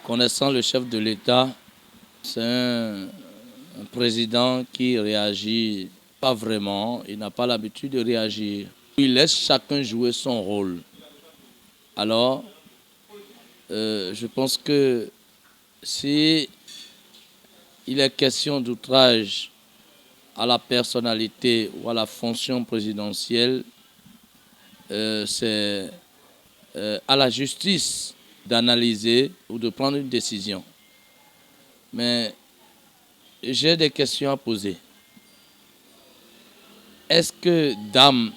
Connaissant le chef de l'État, c'est un président qui réagit pas vraiment, il n'a pas l'habitude de réagir. Il laisse chacun jouer son rôle. Alors, je pense que si il est question d'outrage à la personnalité ou à la fonction présidentielle, c'est à la justice d'analyser ou de prendre une décision. Mais j'ai des questions à poser. Est-ce que Dame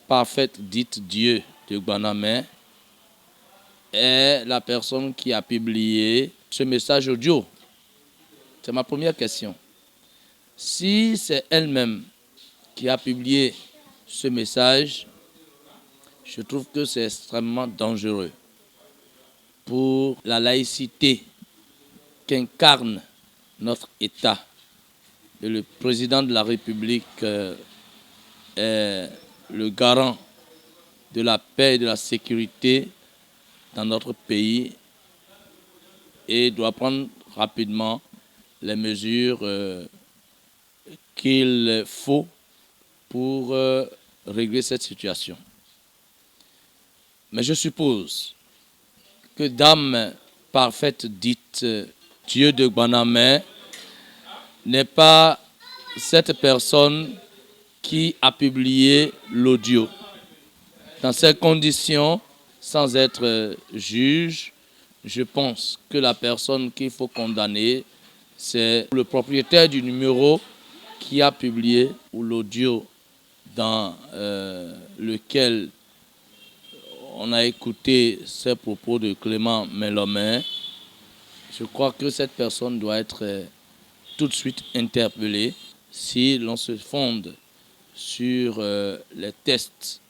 parfaite dite Dieu de Guanamé est la personne qui a publié ce message audio? C'est ma première question. Si c'est elle-même qui a publié ce message, je trouve que c'est extrêmement dangereux pour la laïcité qu'incarne notre État. Et le président de la République est le garant de la paix et de la sécurité dans notre pays et doit prendre rapidement les mesures qu'il faut pour régler cette situation. Mais je suppose que Dame parfaite dite Dieu de Guanamé n'est pas cette personne qui a publié l'audio. Dans ces conditions, sans être juge, je pense que la personne qu'il faut condamner, c'est le propriétaire du numéro qui a publié l'audio dans lequel on a écouté ces propos de Clément Mélomé. Je crois que cette personne doit être tout de suite interpellée si l'on se fonde sur les tests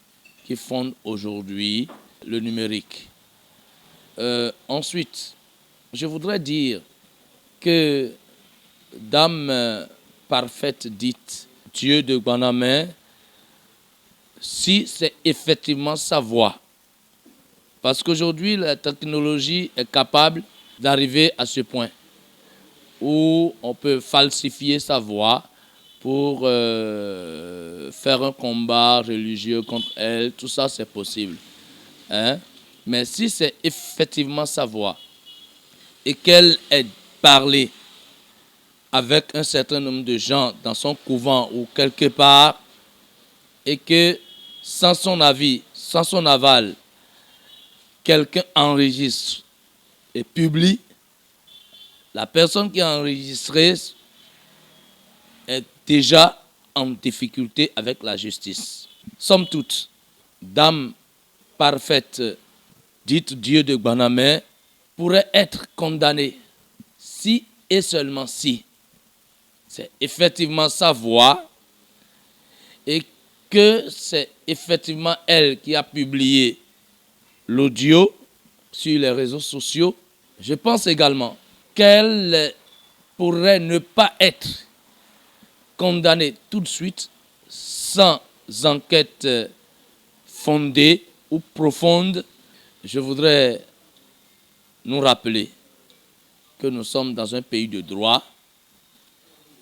qui fondent aujourd'hui le numérique. Ensuite, je voudrais dire que Dame parfaite dite Dieu de Guanamé, si c'est effectivement sa voix, parce qu'aujourd'hui la technologie est capable d'arriver à ce point où on peut falsifier sa voix pour faire un combat religieux contre elle, tout ça c'est possible. Hein? Mais si c'est effectivement sa voix et qu'elle est parlée avec un certain nombre de gens dans son couvent ou quelque part et que sans son avis, sans son aval, quelqu'un enregistre et publie, la personne qui a enregistré est déjà en difficulté avec la justice. Somme toute, Dame parfaite, dite Dieu de Guanamé, pourrait être condamnée si et seulement si c'est effectivement sa voix et que c'est effectivement elle qui a publié l'audio sur les réseaux sociaux. Je pense également qu'elle pourrait ne pas être condamnée tout de suite sans enquête fondée ou profonde. Je voudrais nous rappeler que nous sommes dans un pays de droit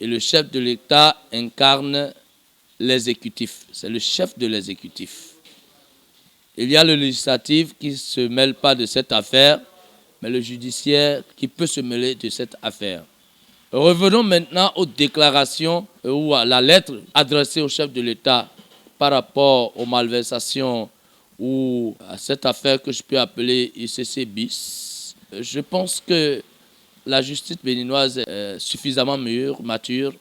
et le chef de l'État incarne l'exécutif. C'est le chef de l'exécutif. Il y a le législatif qui ne se mêle pas de cette affaire, mais le judiciaire qui peut se mêler de cette affaire. Revenons maintenant aux déclarations ou à la lettre adressée au chef de l'État par rapport aux malversations ou à cette affaire que je peux appeler ICC bis. Je pense que la justice béninoise est suffisamment mature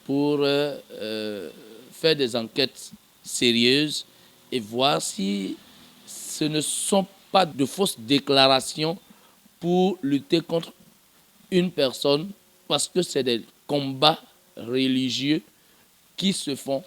pour faire des enquêtes sérieuses et voir si ce ne sont pas de fausses déclarations pour lutter contre une personne, parce que c'est des combats religieux qui se font